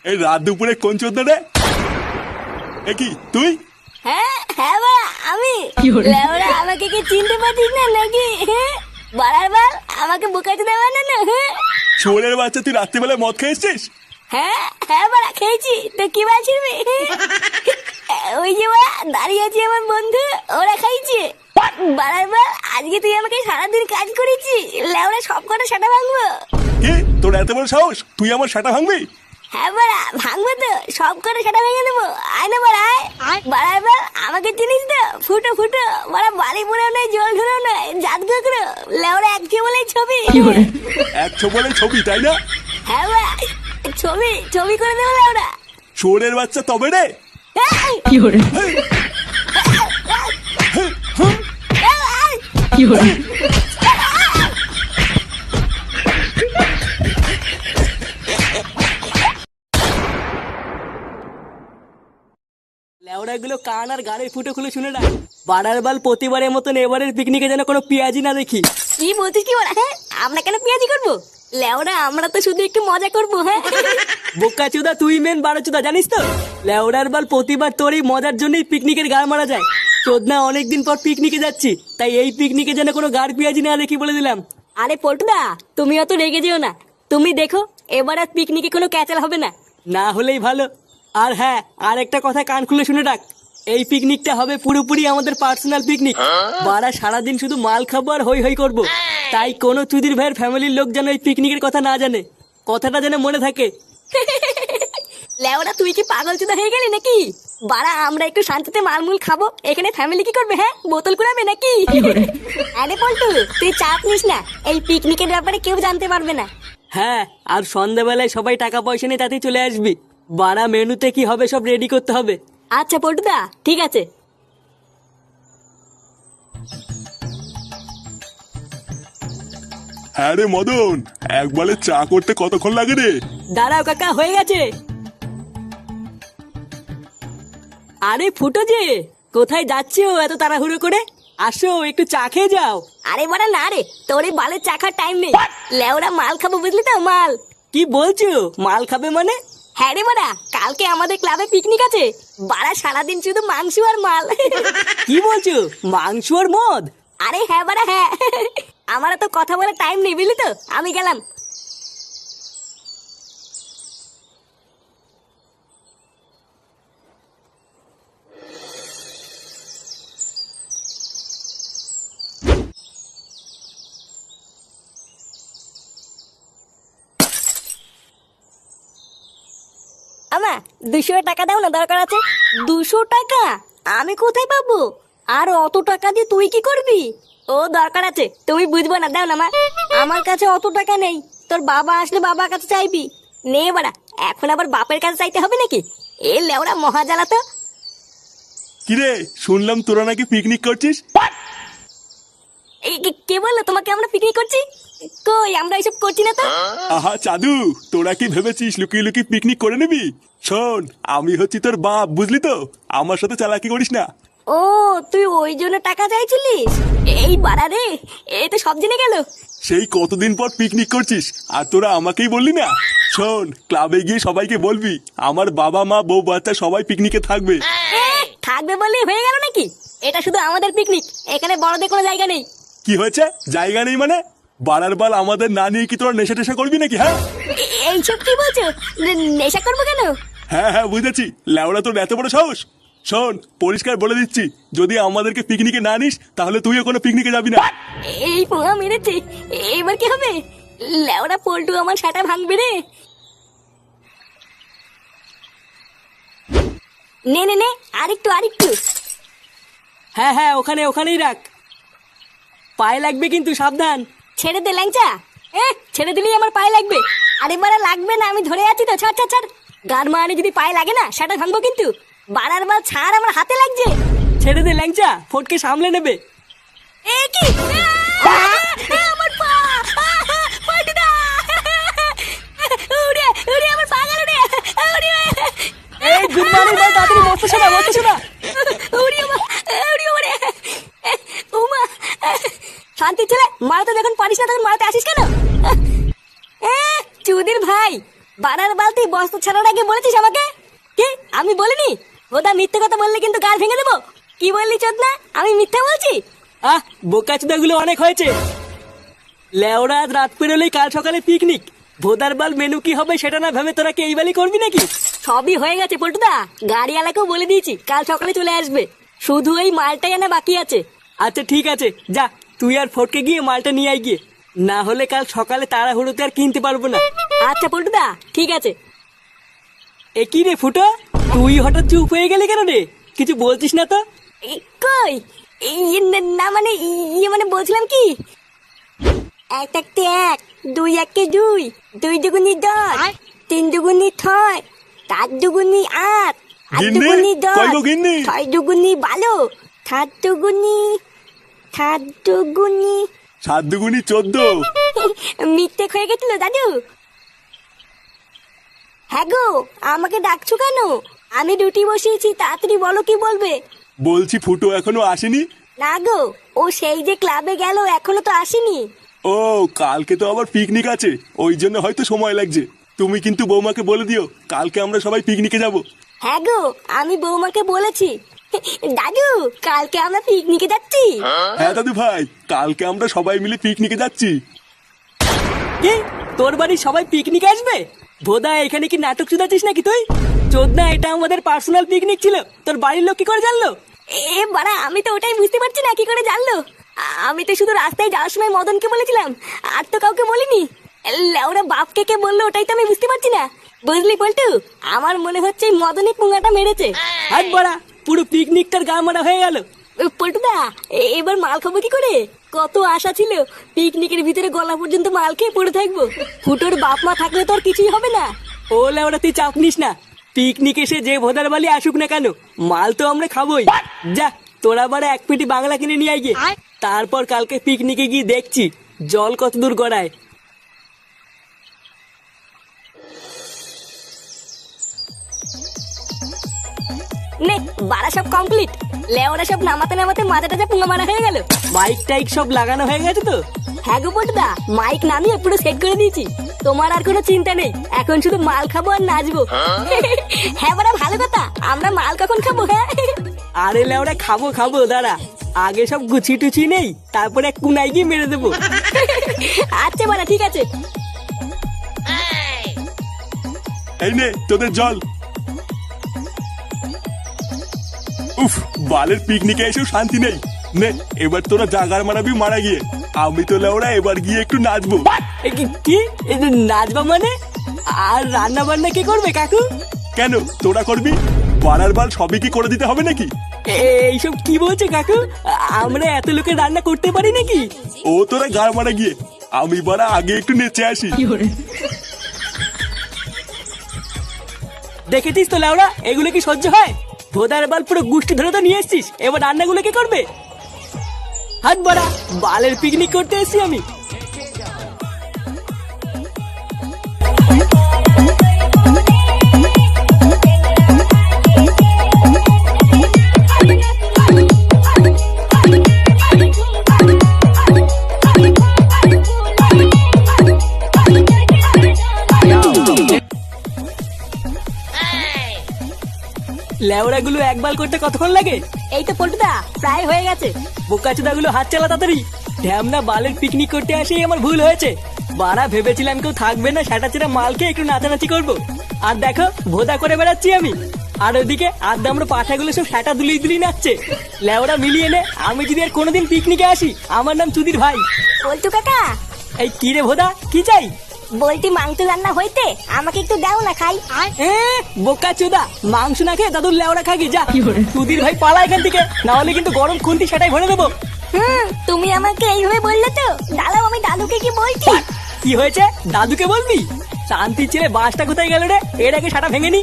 এই রাত দুপুরে কোন চোদ্দা রে? এ কি তুই? হ্যাঁ হ্যাঁ বাড়া, আমি। লেওড়া, আমাকে কি চিনতে পারছিস না নাকি? বড়ার বল, আমাকে বোকাতে দেওয়া না না? চোরের বাচ্চা, তুই রাত্রিবেলায় মদ খেয়ে এসছিস? হ্যাঁ হ্যাঁ বাড়া, খেয়েছি। তো কি বলছিস? ওই যে বাড়া দাঁড়িয়ে আছে আমার বন্ধু, ওরা খাইছে। বাড়ার বল, আজকে তুই আমাকে সারাদিন কাজ করেছি। লেওড়া, সব কটা সেটা ভাঙবো। কি তোর এত বড় সাহস? তুই আমার সাটা ভাঙবি? হ্যাঁ বাড়া, ভাঙবো তো, সব করে সেটা ভেঙে দেবো। আয় না বাড়া, আয়। বাড়ার বল, আমাকে চিনিস তো? ফুটো ফুটো বাড়া, বাড়ি পুরেও নয়, জল ধরেও নয়, জাত গোকরো। লেওড়া, এক বলেই ছবি। এক বলে ছবি, তাই না? হ্যাঁ বাড়া, ছবি ছবি করে দেবো লেওড়া। চোরের বাচ্চা তবে রে। এই! হেই, এই! লেওড়া গুলো কান আর গাড়ির ফুটো খুলে শুনে না। বাড়ার বাল, প্রতিবারের মতন এবারের পিকনিকে যেন কোনো পেঁয়াজি না দেখি। কি বলছিস কি বলা? হ্যাঁ, আমরা কেন পেঁয়াজি করবো? লেওড়া, আমরা তো শুধু একটু মজা করবো। হ্যাঁ, বোকা চুদা, তুই মেন বারো চুদা, জানিস তো? লেওড়ার বাল, প্রতিবার তোর এই মজার জন্যই পিকনিকের গাড় মারা যায়। চোদনা, অনেকদিন পর পিকনিকে যাচ্ছি, তাই এই পিকনিকে যেন কোনো গাড় পেঁয়াজি না দেখি বলে দিলাম। আরে পল্টুদা, তুমি অত রেগে যেও না। তুমি দেখো, এবার আর পিকনিকে কোনো ক্যাচাল হবে না। না হলেই ভালো। আর হ্যাঁ, আর একটা কথা কান খুলে শুনে রাখ, এই পিকনিকটা হবে পুরোপুরি আমাদের পার্সোনাল পিকনিক। বাড়া সারাদিন শুধু মাল খাবো আর হই হই করবো। তাই কোনো চুদির ভাইয়ের ফ্যামিলির লোক যেন এই পিকনিকের কথা না জানে। কথাটা যেন মনে থাকে। লেওড়া, তুই কি পাগল চুদা হয়ে গেলি নাকি? বাড়া, আমরা একটু শান্তিতে মালমুল খাবো, এখানে ফ্যামিলি কি করবে? হ্যাঁ, বোতল কুড়াবে নাকি? আরে পল্টু, তুই চাপ নিস না, এই পিকনিকের ব্যাপারে কেউ জানতে পারবে না। হ্যাঁ, আর সন্ধ্যাবেলায় সবাই টাকা পয়সা নিয়ে তাতেই চলে আসবি। বাড়া মেনুতে কি হবে সব রেডি করতে হবে। আচ্ছা পল্টুদা, ঠিক আছে। হ্যাঁ রে মদন, একবারে চা করতে কতক্ষণ লাগে রে? দাঁড়াও কাকা, হয়ে গেছে। আরে ফুটো যে, কোথায় যাচ্ছো এত তাড়াহুড়ো করে? আসো, একটু চা খেয়ে যাও। আরে বাড়া না রে, তোর এই বালের চাখার টাইম নেই। লেওড়া, মাল খাবো, বুঝলি তো? মাল। কি বলছো? মাল খাবে মানে? হ্যাঁ রে বাড়া, কালকে আমাদের ক্লাবে পিকনিক আছে। বাড়া সারাদিন শুধু মাংস আর মাল। কি বলছো? মাংস আর মদ? আরে হ্যাঁ বাড়া, হ্যাঁ। আমার তো কথা বলার টাইম নেই, বুঝলি তো? আমি গেলাম। আমা, 200 টাকা দাও না, দরকার আছে। 200 টাকা? আমি কোথায় পাবো? আর অত টাকা দিয়ে তুই কি করবি? ও দরকার আছে, তুমি বুঝবো না, দাও না মা। আমার কাছে অত টাকা নেই। তোর বাবা আসলে বাবার কাছে চাইবি। নে বাড়া, এখন আবার বাপের কাছে চাইতে হবে নাকি? এ লেওড়া, মহা জ্বালা তো। কিরে, শুনলাম তোরা নাকি পিকনিক করছিস? এই কে বললো তোমাকে আমরা পিকনিক করছি? কই, আমরা এইসব করছি না তো। আহা চাদু, তোরা কি ভেবেছিস লুকিয়ে লুকিয়ে পিকনিক করে নিবি? শোন, আমি হচ্ছি তোর বাপ, বুঝলি তো? আমার সাথে চালাকি করিস না। ও, তুই ওই জন্য টাকা চাইছিলিস? এই বাড়া রে, এই তো সব জেনে গেল। সেই কতদিন পর পিকনিক করছিস, আর তোরা আমাকেই বললি না? শোন, ক্লাবে গিয়ে সবাইকে বলবি আমার বাবা মা বউ বাচ্চা সবাই পিকনিকে থাকবে। থাকবে বললে হয়ে গেল নাকি? এটা শুধু আমাদের পিকনিক, এখানে বড়দের কোনো জায়গা নেই। কি হয়েছে? জায়গা নেই মানে? বাড়ার বাল আমাদের না নিয়ে কি তোরা নেশা টেশা করবি নাকি? হ্যাঁ, এইসব কি বলছো? নেশা করবো কেন? হ্যাঁ হ্যাঁ বুঝেছি। লেওড়া, তোর এত বড় সাহস? শোন, পরিষ্কার বলে দিচ্ছি, যদি আমাদেরকে পিকনিকে না নিস তাহলে তুইও কোনো পিকনিকে যাবি না। এই পোহা মেরেছে, এবার কি হবে? লেওরা পল্টু আমার সাটা ভাঙবে রে। নে নে নে, আরেকটু আরেকটু। হ্যাঁ হ্যাঁ, ওখানেই রাখ। পায়ে লাগবে কিন্তু, সাবধান। ছেড়ে দে ল্যাংচা। ছেড়ে দিলেই আমার পায়ে লাগবে। আরে বাড়া লাগবে না, আমি ধরে আছি তো। ছাড় ছাড় ছাড়। গান মারানি যদি পায়ে লাগে না সেটা ভাঙবো কিন্তু। বাড়ার বাল ছাড়, আমার হাতে লাগছে। ছেড়ে দে ল্যাংচা, ফটকে সামলে নেবে। এ কি আমার পা, পল্টুদা উড়ে উড়ে আমার পা গেল রে। উড়ে এই গুড মর্নিং বল, তাড়াতাড়ি মরতে শোনা, মরতে শোনা। উড়ে উড়ে উড়ে উমা। শান্তি ছেলে, মারাতে যখন পারিস না তখন মারাতে আসিস কেন? চুদির ভাই, বাড়ার বালতি বস্তা ছাড়ার আগে বলেছিস আমাকে? কি আমি বলিনি? ওটা মিথ্যে কথা বললে কিন্তু গাল ভেঙে দেবো। কি বললি চোদনা? আমি মিথ্যা বলছি? বোকাচোদাগুলো অনেক হয়েছে। লেওরা আজ রাত পেরোলেই কাল সকালে পিকনিক। ভোদার বাল মেনু কি হবে সেটা না ভেবে তোরা কি এই বালি করবি নাকি? সবই হয়ে গেছে পল্টুদা, গাড়িওয়ালাকেও বলে দিয়েছি কাল সকালে চলে আসবে। শুধু এই মালটাই আনা বাকি আছে। আচ্ছা ঠিক আছে, যা তুই আর ফটকে গিয়ে মালটা নিয়ে আয় গিয়ে, না হলে কাল সকালে তাড়াহুড়োতে আর কিনতে পারবো না। আচ্ছা পল্টুদা, ঠিক আছে। এ কি রে ফুটো, তুই হঠাৎ চুপ হয়ে গেলি কেন রে? কিছু বলছিস না তো? কই না মানে মানে বলছিলাম কি, এক একটে এক, দুই একে দুই, দুই দুগুনি দশ, তিন দুগুনি ছয়, চার দুগুনি আট, আট গিন্নি, দুগুনি দশ, কই গো গিন্নি? ছয় দুগুনি বারো, সাত দুগুনি 7 দুগুনি 14। মিথ্যে হয়ে গেছিল দাদু। হ্যাঁ গো, আমাকে ডাকছো কেন? আমি রুটি বসিয়েছি, তাড়াতাড়ি বলো কি বলবে। বলছি ফুটো এখনো আসেনি? না গো, ও সেই যে ক্লাবে গেল, এখনো তো আসেনি। ও, কালকে তো আবার পিকনিক আছে, ওই জন্য হয়তো সময় লাগছে। তুমি কিন্তু বৌমাকে বলে দিও কালকে আমরা সবাই পিকনিকে যাব। হ্যাঁ গো, আমি বৌমাকে বলেছি। দাদু, কালকে আমরা পিকনিকে যাচ্ছি। হ্যাঁ দাদু ভাই, কালকে আমরা সবাই মিলে পিকনিকে যাচ্ছি। কি, তোর বাড়ির সবাই পিকনিক আসবে? ভোদা, এখানে কি নাটক চুদাচ্ছিস নাকি তুই? চোদনা, এটা আমাদের পার্সোনাল পিকনিক ছিল, তোর বাড়ির লোক কি করে জানলো? বাড়া, আমি তো ওটাই বুঝতে পারছি না কি করে জানলো। আমি তো শুধু রাস্তায় যাওয়ার সময় মদনকে বলেছিলাম, আর তো কাউকে বলিনি। ওরা বাপকে কে বললো ওটাই তো আমি বুঝতে পারছি না। বুঝলি পল্টু, আমার মনে হচ্ছে এই মদনই পুঙ্গাটা মেরেছে। আর বড়া, পুরো পিকনিকটার গা মারা হয়ে গেল। পল্টুদা, এবার মাল খাবো কি করে? কত আশা ছিল পিকনিকের ভিতরে গলা পর্যন্ত মাল খেয়ে পড়ে থাকবো। ফুটোর বাপ মা থাকলে তো আর কিছুই হবে না। ও লেওরা, তুই চাপ নিস না। পিকনিক এসে যে ভোদার বালি আসুক না কেন, মাল তো আমরা খাবোই। যা, তোরা বারে এক পেটি বাংলা কিনে নিয়ে আয় গিয়ে। তারপর কালকে পিকনিকে গিয়ে দেখছি জল কত দূর গড়ায়। নে, বাড়া সব কমপ্লিট। লেওরা সব নামাতে নামাতে মাথাটা যা পুঙ্গা মারা হয়ে গেল। মাইক টাইক সব লাগানো হয়ে গেছে তো? হ্যাঁ গো পল্টুদা, মাইক নামিয়ে পুরো সেট করে দিয়েছি। তোমার আর কোনো চিন্তা নেই, এখন শুধু মাল খাবো আর নাচবো। হ্যাঁ বাড়া, ভালো কথা। আমরা মাল কখন খাবো? হ্যাঁ, আরে লেওরা, খাবো খাবো, দাঁড়া আগে সব গুছি টুচি নেই, তারপরে এক কুনাই গিয়ে মেরে দেবো। আচ্ছা বাড়া, ঠিক আছে। এই নে তোদের জল। উফ, বালের পিকনিকে এসেও শান্তি নেই। নে, এবার তোরা জাগার মারাবি মারা গিয়ে। আমি তো লেওরা এবার গিয়ে একটু নাচবো। কি নাচবা মানে? আর রান্না বান্না কে করবে কাকু? কেন, তোরা করবি? বাড়ার বাল সবই কি করে দিতে হবে নাকি? এইসব কি বলছে কাকু? আমরা এত লোকের রান্না করতে পারি নাকি? ও তোরা গাড় মারা গিয়ে, আমি বাড়া আগে একটু নেচে আসি। দেখেছিস তো লেওরা, এগুলো কি সহ্য হয়? ভোদার বাল পুরো গুষ্টি ধরে তো নিয়ে এসছিস, এবার রান্নাগুলো কে করবে? হাত বাড়া, বালের পিকনিক করতে এসছি আমি। লেওড়াগুলো একবার করতে কতক্ষণ লাগে? এই তো পল্টুদা, প্রায় হয়ে গেছে। বোকাচোদাগুলো হাত চালা তাড়াতাড়ি। ঢ্যামনা বালের পিকনিক করতে আসেই আমার ভুল হয়েছে। বাড়া, ভেবেছিলাম কেউ থাকবে না, সেটা চেরা মাল খেয়ে একটু নাচানাচি করবো, আর দেখো ভোদা করে বেড়াচ্ছি আমি। আর ওদিকে আড্ডা আমরা পাঠাগুলো সব সেটা দুলিয়ে নাচছে। লেওরা মিলিয়ে নে, আমি যদি আর কোনোদিন পিকনিকে আসি, আমার নাম চুদির ভাই। বলটু কাকা, এই কি রে ভোদা, কি চাই? বলটি মাংস রান্না হইতে আমাকে একটু দাও না খাই। বোকা চোদা, মাংস না খেয়ে দাদুর লেওরা খাগি যা। চুদির ভাই পালা এখান থেকে, না হলে কিন্তু গরম খুন্তি সেটাই ভরে দেবো। তুমি আমাকে এইভাবে বললে তো, দাঁড়াও আমি দাদুকে কি বলছি। কি হয়েছে, দাদুকে বলবি? শান্তির ছেলে বাসটা কোথায় গেল রে, এর আগে সাটা ভেঙে নি।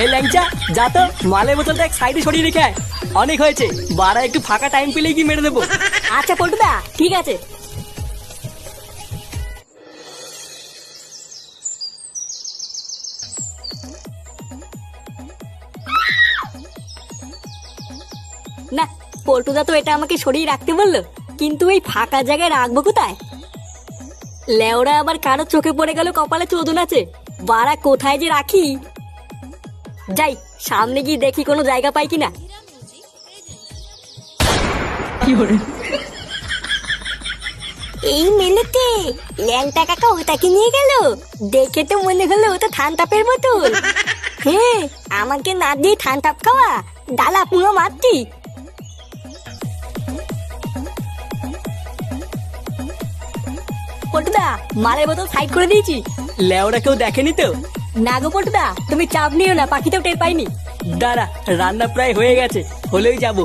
এই ল্যাংচা যা তো, মালের বোতলটা এক সাইডে সরিয়ে রেখে আয়। অনেক হয়েছে, বাড়া একটু ফাঁকা টাইম পেলেই কি মেরে দেবো। আচ্ছা পল্টুদা, ঠিক আছে। না, পল্টুদা তো এটা আমাকে সরিয়ে রাখতে বললো, কিন্তু এই ফাঁকা জায়গায় রাখবো কোথায়? লেওরা আবার কারো চোখে পড়ে গেল কপালে চোদন আছে, বাড়া কোথায় যে রাখি। যাই সামনে গিয়ে দেখি কোনো জায়গা পাই কিনা। এই মেলেতে ল্যাংটা কাকা ওটাকে নিয়ে গেল, দেখে তো মনে হলো ওটা থানতাপের বোতল। হ্যাঁ, আমাকে না দিয়ে থানতাপ খাওয়া, ডালা পুরো মারতি। পল্টুদা, মালের বোতল সাইড করে দিয়েছি। লেওরা কেউ দেখেনি তো? না গো পল্টুদা, তুমি চাপ নিও না, পাখিতেও টের পাইনি। দাঁড়া, রান্না প্রায় হয়ে গেছে, হলেই যাবো।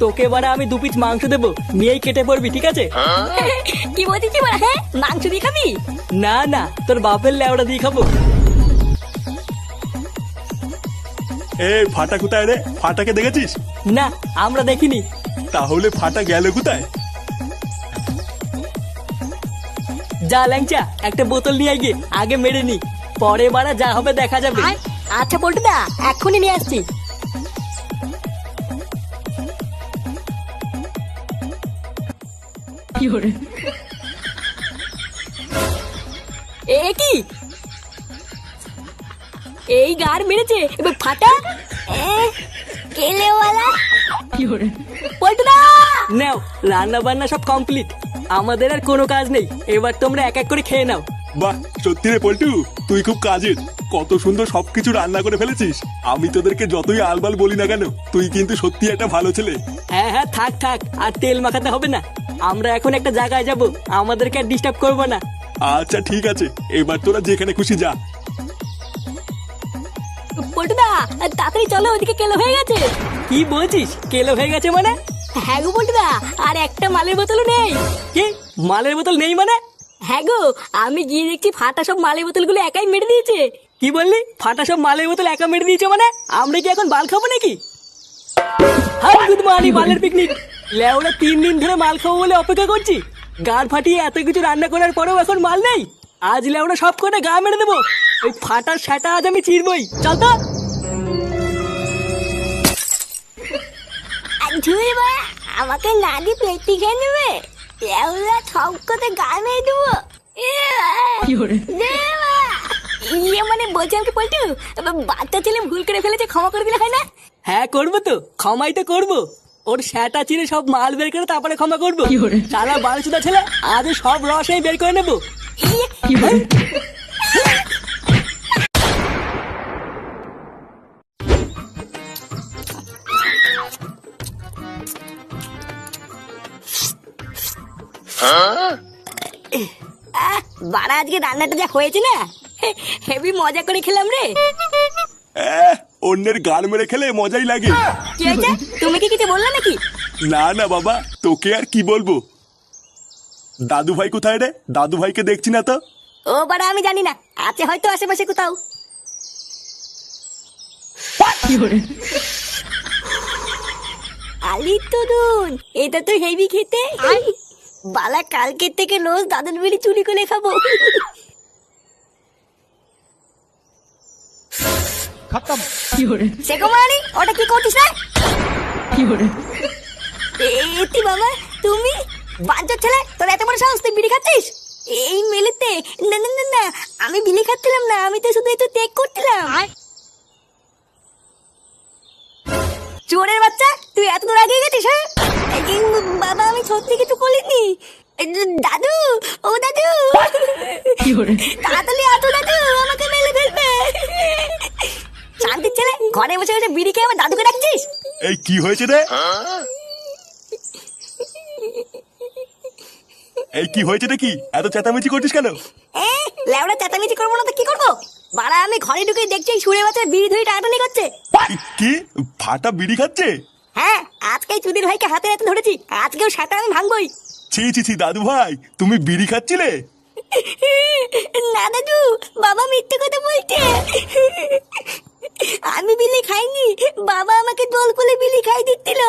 তোকে বারা আমি 2 পিস মাংস দেবো, নিয়েই কেটে পড়বি, ঠিক আছে? কি বলছিস বলা? হ্যাঁ, মাংস দিয়ে খাবি? না না, তোর বাপের লেওড়া দিয়ে খাবো। ফাটা কোথায় রে? ফাটাকে দেখেছিস? না, আমরা দেখিনি। তাহলে ফাটা গেল কোথায়? যা ল্যাংচা, একটা বোতল নিয়ে গিয়ে আগে মেরে নি, পরে বারা যা হবে দেখা যাবে। আচ্ছা পল্টুদা, এক্ষুনি নিয়ে আসছি। এ কি, এই গার মেরেছে এবার ফাটা। কেলেওয়ালা পল্টুদা। নাও, রান্না বান্না সব কমপ্লিট, আমাদের আর কোনো কাজ নেই, এবার তোমরা এক এক করে খেয়ে নাও। বাহ, সত্যি রে পল্টু, তুই খুব কাজের। কত সুন্দর সবকিছু রান্না করে ফেলেছিস। আমি তোদেরকে যতই আলবাল বলি না কেন, তুই কিন্তু সত্যি একটা ভালো ছেলে। হ্যাঁ হ্যাঁ, থাক থাক, আর তেল মাখাতে হবে না। আমরা এখন একটা জায়গায় যাব, আমাদেরকে আর ডিস্টার্ব করবো না। আচ্ছা ঠিক আছে, এবার তোরা যেখানে খুশি যা। পল্টুদা, তাড়াতাড়ি চলো, ওদিকে কেলো হয়ে গেছে। কি বলছিস, কেলো হয়ে গেছে মানে? হ্যাঁ গো পল্টুদা, আর একটা মালের বোতলও নেই। কি, মালের বোতল নেই মানে? হ্যাঁ গো, আমি গিয়ে দেখছি ফাটা সব মালের বোতলগুলো একাই মেরে দিয়েছে। কি বললি, ফাটা সব মালের বোতল একা মেরে দিয়েছে মানে? আমরা কি এখন বাল খাবো নাকি? হাই গুড মর্নিং, বালের পিকনিক। লেওরা 3 দিন ধরে মাল খাবো বলে অপেক্ষা করছি, গাড় ফাটিয়ে এত কিছু রান্না করার পরেও এখন মাল নেই। আজ লেওরা সব করে গা মেরে দেবো। ওই ফাটার সেটা আজ আমি চিরবই, চল তো। আমাকে না দিয়ে পেটি খেয়ে নেবে, সব কথা গা মেরে দেবো। ইয়ে মানে বলছি আমাকে পল্টু, বাচ্চা ছেলে ভুল করে ফেলেছে, ক্ষমা করে দিলে হয় না? হ্যাঁ করবো তো, ক্ষমাই তো করবো। ওর সেটা চিনে সব মাল বের করে তারপরে ক্ষমা করবো। সারা বালচুদা ছেলে, আজ সব রস এই বের করে নেবো। বাড়া আজকে রান্নাটা যা হয়েছে না, হেভি মজা করে খেলাম রে। অন্যের গাল মেরে খেলে মজাই লাগে। কি হয়েছে, তুমি কি কিছু বললে নাকি? না না বাবা, তোকে আর কি বলবো। দাদু ভাই কোথায় রে? দাদু ভাইকে দেখছি না তো। ও বাড়া আমি জানি না, আছে হয়তো আশেপাশে কোথাও। আলি তরুণ, এটা তো হেভি খেতে। বালা কালকের থেকে রোজ দাদুর বিড়ি চুরি করে খাবো। শেখমানি, ওটা কি করছিস না? এতি বাবা, তুমি বাঞ্চোর ছেলে, তোর এত বড় সাহস, তুই বিড়ি খাচ্ছিস এই মেলেতে? না না না না, আমি বিড়ি খাচ্ছিলাম না, আমি তো শুধু একটু টেক করছিলাম। চোরের বাচ্চা, তুই এত দূর আগে গেছিস? হ্যাঁ বাবা, আমি সত্যি কিছু করিনি। দাদু, ও দাদু, তাড়াতাড়ি আসো দাদু, আমাকে মেলে ফেলবে। ছেলে, ঘরে বসে বসে বিড়ি খেয়ে আমার দাদুকে ডাকছিস? এই কি হয়েছে রে? এই কি হয়েছে রে? কি এত চেঁচামেচি করছিস কেন? লেওড়া চেঁচামেচি করবো না তো কি করবো? বাড়া আমি ঘরে ঢুকে দেখছি এই সুরে বাচ্চা বিড়ি ধরে টানাটানি করছে। কি ফাটা বিড়ি খাচ্ছে? হ্যাঁ, আজকে চুদির ভাইকে হাতে হাতে ধরেছি, আজকেও সেটা আমি ভাঙবই। ছি ছি ছি দাদু ভাই, তুমি বিড়ি খাচ্ছিলে? না দাদু, বাবা মিথ্যে কথা বলছে। আমি বিলি খাইনি, বাবা আমাকে দোল করে বিলি খাই দিচ্ছিল।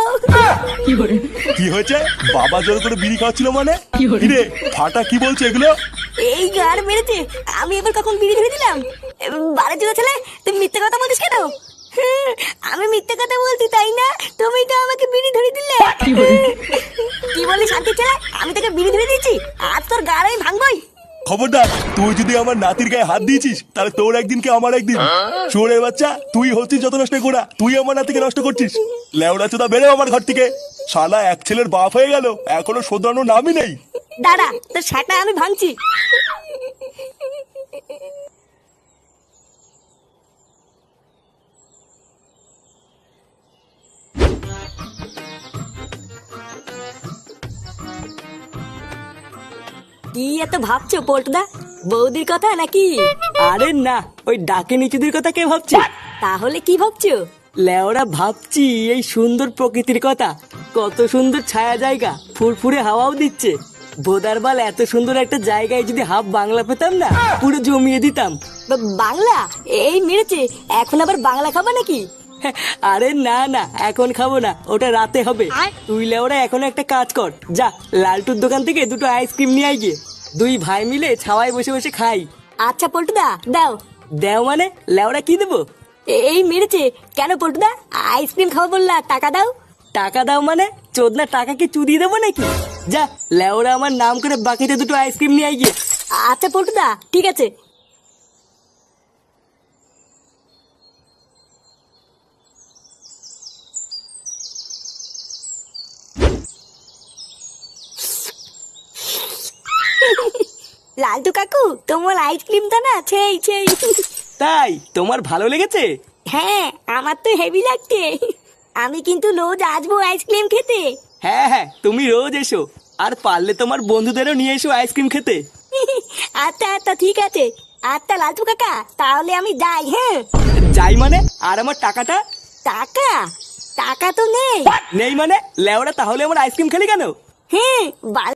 কি হয়েছে? বাবা জোর করে বিড়ি খাওয়াচ্ছিল মানে? কিরে ফাটা কি বলছে এগুলো? এই গার মেরেছে, আমি এবার কখন বিড়ি ধরে দিলাম? বারে চুদা ছেলে, তুমি মিথ্যে কথা বলছিস কেন? আমি মিথ্যে কথা বলছি তাই না? তুমি তো আমাকে বিড়ি ধরে দিলে। কি বলি শান্তি ছেলে, আমি তোকে বিড়ি ধরে দিয়েছি, আজ তোর গার আমি ভাঙবই। খবরদার, তুই যদি আমার নাতির গায়ে হাত দিয়েছিস তাহলে তোর একদিন কি আমার একদিন। চোরের বাচ্চা, তুই হচ্ছিস যত নষ্ট করা, তুই আমার নাতিকে নষ্ট করছিস। লেওড়া চোদা বেরো আমার ঘর থেকে। শালা এক ছেলের বাপ হয়ে গেল, এখনো শোধরানোর নামই নেই। দাঁড়া, তোর সেটা আমি ভাঙছি। কি এত ভাবছো পল্টুদা? বৌদির কথা নাকি? আরে না, ওই ডাকে নিচুদের কথা কে ভাবছে? তাহলে কি ভাবছো? লেওরা ভাবছি এই সুন্দর প্রকৃতির কথা, কত সুন্দর ছায়া জায়গা, ফুরফুরে হাওয়াও দিচ্ছে। ভোদারবাল এত সুন্দর একটা জায়গায় যদি হাফ বাংলা পেতাম না, পুরো জমিয়ে দিতাম। বাংলা? এই মেরেছে, এখন আবার বাংলা খাবা নাকি? আরে না না, এখন খাবো না, ওটা রাতে হবে। তুই লেওরা এখন একটা কাজ কর, যা লালটুর দোকান থেকে দুটো আইসক্রিম নিয়ে আয় গিয়ে, দুই ভাই মিলে ছাওয়ায় বসে বসে খাই। আচ্ছা পল্টুদা, দাও। দেও মানে? লেওরা কি দেবো? এই মেরেছে, কেন পল্টুদা? আইসক্রিম খাবো বললা, টাকা দাও। টাকা দাও মানে? চোদনা টাকা কি চুদিয়ে দেবো নাকি? যা লেওরা আমার নাম করে বাকিতে দুটো আইসক্রিম নিয়ে আয় গিয়ে। আচ্ছা পল্টুদা, ঠিক আছে। লালটু কাকু, তোমার আইসক্রিমটা না সেই সেই। তাই তোমার ভালো লেগেছে? হ্যাঁ, আমার তো হেভি লাগছে। আমি কিন্তু রোজ আসবো আইসক্রিম খেতে। হ্যাঁ হ্যাঁ, তুমি রোজ এসো, আর পারলে তোমার বন্ধুদেরও নিয়ে এসো আইসক্রিম খেতে। আচ্ছা আচ্ছা, ঠিক আছে। আচ্ছা লালটু কাকা, তাহলে আমি যাই। হ্যাঁ, যাই মানে? আর আমার টাকাটা? টাকা? টাকা তো নেই। নেই মানে? লেওরা তাহলে আমার আইসক্রিম খেলি কেন? হ্যাঁ,